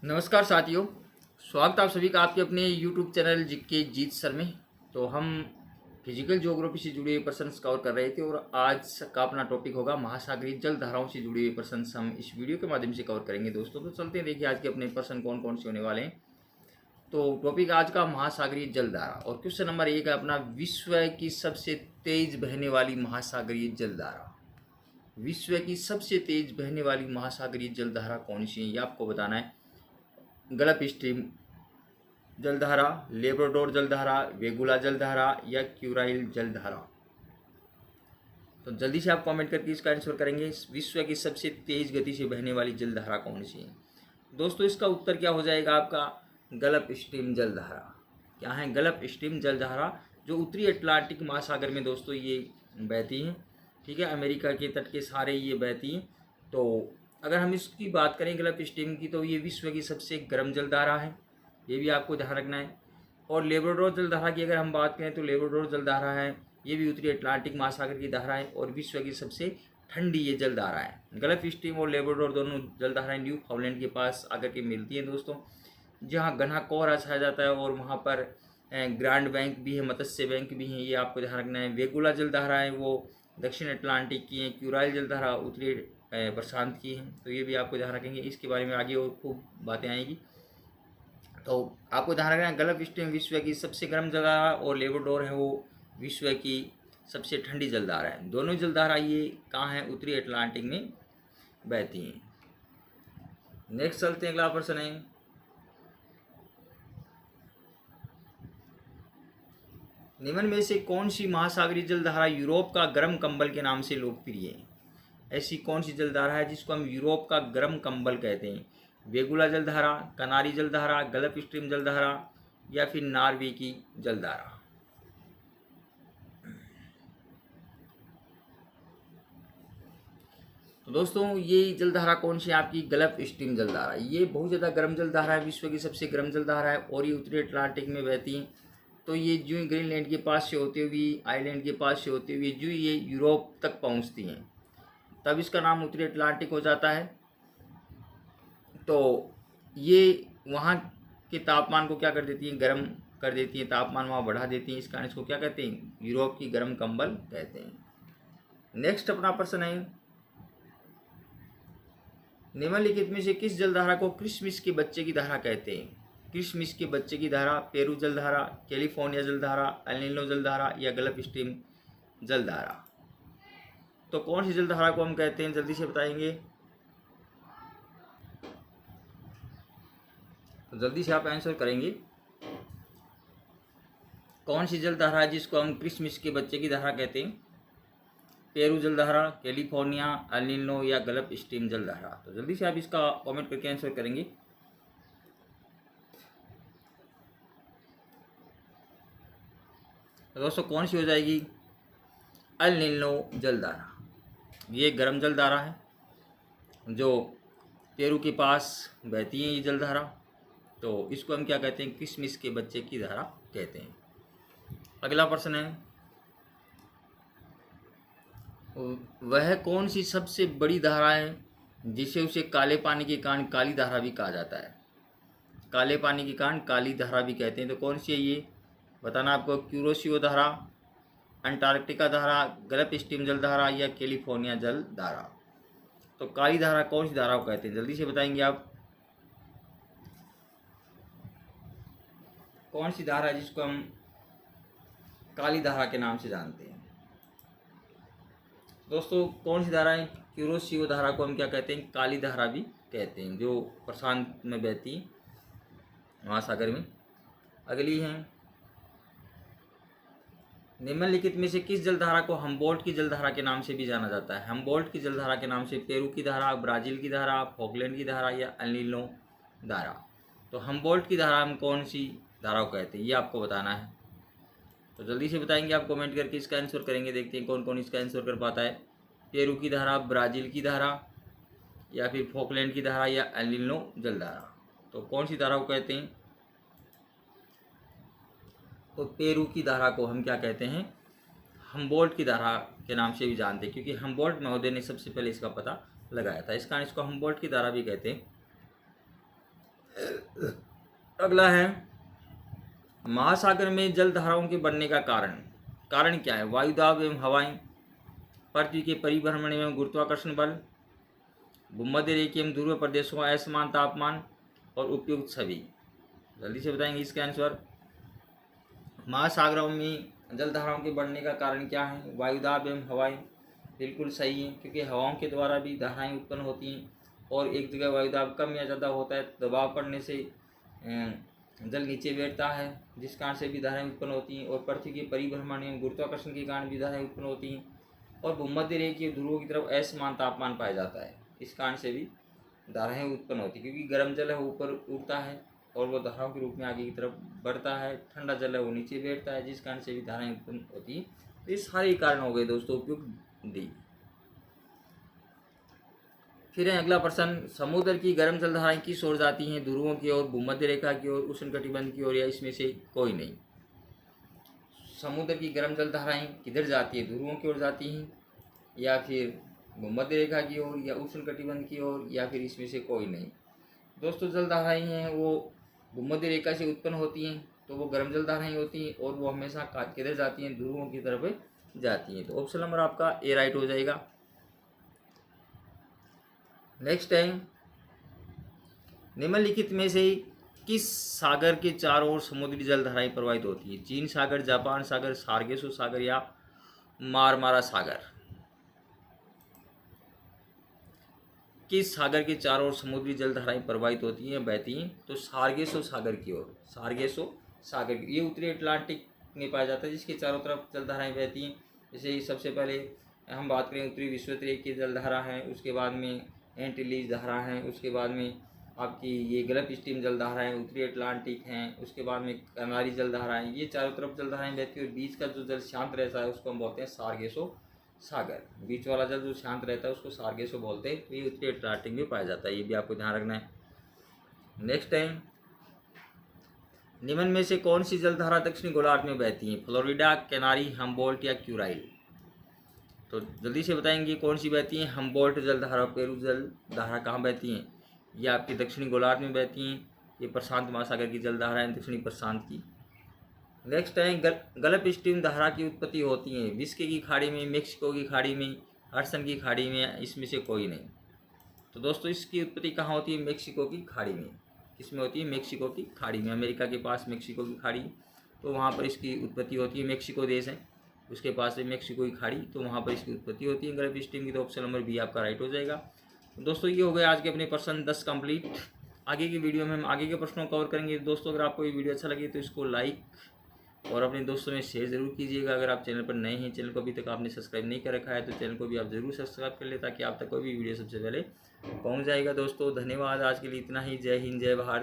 नमस्कार साथियों, स्वागत है आप सभी का आपके अपने YouTube चैनल जीके जीत सर में। तो हम फिजिकल ज्योग्राफी से जुड़े हुए प्रश्न कवर कर रहे थे और आज का अपना टॉपिक होगा महासागरीय जल धाराओं से जुड़े हुए प्रश्न हम इस वीडियो के माध्यम से कवर करेंगे दोस्तों। तो चलते हैं, देखिए आज के अपने प्रश्न कौन कौन से होने वाले हैं। तो टॉपिक आज का महासागरीय जल धारा और क्वेश्चन नंबर 1 है अपना, विश्व की सबसे तेज बहने वाली महासागरीय जल धारा। विश्व की सबसे तेज बहने वाली महासागरीय जल धारा कौन सी है, ये आपको बताना है। गल्फ स्ट्रीम जलधारा, लेब्राडोर जलधारा, वेगुला जलधारा या क्यूराइल जलधारा। तो जल्दी से आप कमेंट करके इसका आंसर करेंगे। विश्व की सबसे तेज गति से बहने वाली जलधारा कौन सी है दोस्तों? इसका उत्तर क्या हो जाएगा आपका? गल्फ स्ट्रीम जलधारा। क्या है? गल्फ स्ट्रीम जलधारा, जो उत्तरी अटलांटिक महासागर में दोस्तों ये बहती हैं। ठीक है, अमेरिका के तट के सारे ये बहती हैं। तो अगर हम इसकी बात करें गल्फ स्ट्रीम की, तो ये विश्व की सबसे गर्म जलधारा है, ये भी आपको ध्यान रखना है। और लेब्राडोर जलधारा की अगर हम बात करें तो लेब्राडोर जलधारा है, ये भी उत्तरी अटलांटिक महासागर की धारा है और विश्व की सबसे ठंडी ये जलधारा है। गल्फ स्ट्रीम और लेब्राडोर दोनों जलधाराएं न्यूफाउंडलैंड के पास आकर के मिलती हैं दोस्तों, जहाँ घना कोहरा छाया जाता है और वहाँ पर ग्रांड बैंक भी है, मत्स्य बैंक भी हैं, ये आपको ध्यान रखना है। वेगुला जलधारा है वो दक्षिण अटलांटिक की हैं। क्यूराइल जलधारा उत्तरी प्रशांत की हैं। तो ये भी आपको ध्यान रखेंगे, इसके बारे में आगे और खूब बातें आएगी। तो आपको ध्यान रखना है, गल्फ स्ट्रीम विश्व की सबसे गर्म जलधारा और लेब्राडोर है वो विश्व की सबसे ठंडी जलधारा है। दोनों जलधारा ये कहाँ हैं? उत्तरी अटलांटिक में बहती हैं। नेक्स्ट चलते हैं, अगला प्रश्न है, निम्न में से कौन सी महासागरीय जलधारा यूरोप का गर्म कंबल के नाम से लोकप्रिय है? ऐसी कौन सी जलधारा है जिसको हम यूरोप का गर्म कंबल कहते हैं? वेगुला जलधारा, कनारी जलधारा, गल्फ स्ट्रीम जलधारा या फिर नॉर्वे की जलधारा। तो दोस्तों ये जलधारा कौन सी है आपकी? गल्फ स्ट्रीम जलधारा। ये बहुत ज़्यादा गर्म जलधारा है, विश्व की सबसे गर्म जलधारा है और ये उत्तरी अटलांटिक में बहती है। तो ये जो ग्रीनलैंड के पास से होते हुए, आइलैंड के पास से होते हुए जो ये यूरोप तक पहुंचती हैं, तब इसका नाम उत्तरी अटलांटिक हो जाता है। तो ये वहाँ के तापमान को क्या कर देती हैं? गर्म कर देती हैं, तापमान वहाँ बढ़ा देती हैं। इस कारण इसको क्या कहते हैं? यूरोप की गर्म कंबल कहते हैं। नेक्स्ट अपना प्रश्न है, निम्नलिखित में से किस जलधारा को क्रिसमस के बच्चे की धारा कहते हैं? क्रिसमस के बच्चे की धारा, पेरू जलधारा, कैलिफोर्निया जलधारा, एल नीनो जलधारा या गल्फ स्ट्रीम जलधारा। तो कौन सी जलधारा को हम कहते हैं, जल्दी से बताएंगे। तो जल्दी से आप आंसर करेंगे। कौन सी जलधारा है जिसको हम क्रिसमस के बच्चे की धारा कहते हैं? पेरू जलधारा, कैलिफोर्निया, एल नीनो या गल्फ स्ट्रीम जलधारा। तो जल्दी से आप इसका कमेंट करके आंसर करेंगे। तो दोस्तों कौन सी हो जाएगी? एल नीनो जलधारा। ये गर्म जलधारा है जो पेरू के पास बहती है ये जलधारा। तो इसको हम क्या कहते हैं? क्रिसमस के बच्चे की धारा कहते हैं। अगला प्रश्न है, वह कौन सी सबसे बड़ी धारा है जिसे उसे काले पानी के कारण काली धारा भी कहा जाता है? काले पानी के कारण काली धारा भी कहते हैं। तो कौन सी है ये बताना आपको। क्यूरोसियो धारा, अंटार्कटिका धारा, गल्फ स्ट्रीम जलधारा या कैलिफोर्निया जलधारा। तो काली धारा कौन सी धारा को कहते हैं? जल्दी से बताएंगे आप। कौन सी धारा है जिसको हम काली धारा के नाम से जानते हैं? दोस्तों कौन सी धारा है? क्यूरोसियो धारा को हम क्या कहते हैं? काली धारा भी कहते हैं, जो प्रशांत में बहती है महासागर में। अगली है, निम्नलिखित में से किस जलधारा को हम्बोल्ट की जलधारा के नाम से भी जाना जाता है? हम्बोल्ट की जलधारा के नाम से पेरू की धारा, ब्राज़ील की धारा, फॉकलैंड की धारा या एल नीनो धारा। तो हम्बोल्ट की धारा हम कौन सी धारा को कहते हैं, ये आपको बताना है। तो जल्दी से बताएंगे आप कमेंट करके इसका आंसर करेंगे। देखते हैं कौन कौन इसका आंसर कर पाता है। पेरू की धारा, ब्राज़ील की धारा या फिर फॉकलैंड की धारा या एल नीनो जलधारा। तो कौन सी धारा को कहते हैं? तो पेरू की धारा को हम क्या कहते हैं? हम्बोल्ट की धारा के नाम से भी जानते हैं, क्योंकि हम्बोल्ट महोदय ने सबसे पहले इसका पता लगाया था। इस कारण इसको हम्बोल्ट की धारा भी कहते हैं। अगला है महासागर में जल धाराओं के बनने का कारण क्या है? वायुदाब एवं हवाएं, पृथ्वी के परिभ्रमण एवं गुरुत्वाकर्षण बल, भूमध्य रेखा एवं ध्रुव प्रदेशों का असमान तापमान और उपयुक्त छवि। जल्दी से बताएंगे इसका आंसर। महासागरों में जल धाराओं के बढ़ने का कारण क्या है? वायुदाब एवं हवाएं, बिल्कुल सही है, क्योंकि हवाओं के द्वारा भी धाराएं उत्पन्न होती हैं और एक जगह वायुदाब कम या ज़्यादा होता है, दबाव पड़ने से जल नीचे बैठता है, जिस कारण से भी धाराएं उत्पन्न होती हैं। और पृथ्वी के परिभ्रमण एवं गुरुत्वाकर्षण के कारण भी धाराएं उत्पन्न होती हैं। और भूमध्य रेखा के ध्रुवों की तरफ असमान तापमान पाया जाता है, इस कारण से भी धाराएं उत्पन्न होती हैं, क्योंकि गर्म जल है ऊपर उड़ता है और वो धाराओं के रूप में आगे की तरफ बढ़ता है, ठंडा जल है वो नीचे बैठता है, जिस कारण से भी धाराएं उत्पन्न होती हैं। तो ये सारे कारण हो गए दोस्तों उपयुक्त डी। फिर है अगला प्रश्न, समुद्र की गर्म जलधाराएं किस ओर जाती हैं? ध्रुवों की ओर, भूमध्य रेखा की ओर, उष्णकटिबंध की ओर, या इसमें से कोई नहीं? समुद्र की गर्म जलधाराएं किधर जाती है? ध्रुवों की ओर जाती हैं, या फिर भूमध्य रेखा की ओर, या उष्णकटिबंध की ओर, या फिर इसमें से कोई नहीं? दोस्तों जलधाराएं हैं वो भूमध्य रेखा से उत्पन्न होती हैं, तो वो गर्म जलधाराएं होती हैं और वो हमेशा किधर जाती हैं? ध्रुवों की तरफ जाती हैं। तो ऑप्शन नंबर आपका ए राइट हो जाएगा। नेक्स्ट है, निम्नलिखित में से किस सागर के चारों ओर समुद्री जलधाराएं प्रवाहित होती है? चीन सागर, जापान सागर, सार्गेसो सागर, या मारमारा सागर? किस सागर के चारों ओर समुद्री जलधाराएं प्रवाहित होती हैं, बहती हैं? तो सार्गेसो सागर की ओर, सार्गेसो सागर की, ये उत्तरी अटलांटिक में पाया जाता है, जिसके चारों तरफ जलधाराएं बहती हैं। जैसे सबसे पहले हम बात करें उत्तरी विश्वतरेख की जलधारा है, उसके बाद में एंटीलीज धारा है, उसके बाद में आपकी ये गल्फ स्ट्रीम जलधारा है, उत्तरी अटलांटिक हैं, उसके बाद में कनारी जलधारा है। ये चारों तरफ जलधाराएं बहती है और बीच का जो जल शांत रहता है उसको हम बोलते हैं सार्गेसो सागर। बीच वाला जल जो शांत रहता है उसको सार्गेसो बोलते हैं। तो ये उत्तरी अटलांटिक में पाया जाता है, ये भी आपको ध्यान रखना है। नेक्स्ट टाइम, निम्न में से कौन सी जलधारा दक्षिणी गोलार्ध में बहती है? फ्लोरिडा, कैनारी, हम्बोल्ट, या क्यूराइल? तो जल्दी से बताएंगे कौन सी बहती हैं? हम्बोल्ट जलधारा, पेरू जलधारा कहाँ बहती हैं? ये आपकी दक्षिणी गोलार्ध में बहती हैं। ये प्रशांत महासागर की जलधारा है, दक्षिणी प्रशांत की। नेक्स्ट है, गल्फ स्ट्रीम धारा की उत्पत्ति होती है विस्की की खाड़ी में, मेक्सिको की खाड़ी में, हडसन की खाड़ी में, इसमें से कोई नहीं? तो दोस्तों इसकी उत्पत्ति कहाँ होती है? मेक्सिको की खाड़ी में। किसमें होती है? मेक्सिको की खाड़ी में। अमेरिका के पास मेक्सिको की खाड़ी, तो वहाँ पर इसकी उत्पत्ति होती है। मेक्सिको देश है, उसके पास है मेक्सिको की खाड़ी, तो वहाँ पर इसकी उत्पत्ति होती है गल्फ स्ट्रीम की। तो ऑप्शन नंबर बी आपका राइट हो जाएगा। दोस्तों ये हो गए आज के अपने प्रश्न 10 कंप्लीट। आगे की वीडियो में हम आगे के प्रश्नों को कवर करेंगे। दोस्तों अगर आपको ये वीडियो अच्छा लगे तो इसको लाइक और अपने दोस्तों में शेयर जरूर कीजिएगा। अगर आप चैनल पर नए हैं, चैनल को अभी तक आपने सब्सक्राइब नहीं कर रखा है, तो चैनल को भी आप जरूर सब्सक्राइब कर ले, ताकि आप तक कोई भी वीडियो सबसे पहले पहुँच जाएगा। दोस्तों धन्यवाद, आज के लिए इतना ही। जय हिंद, जय भारत।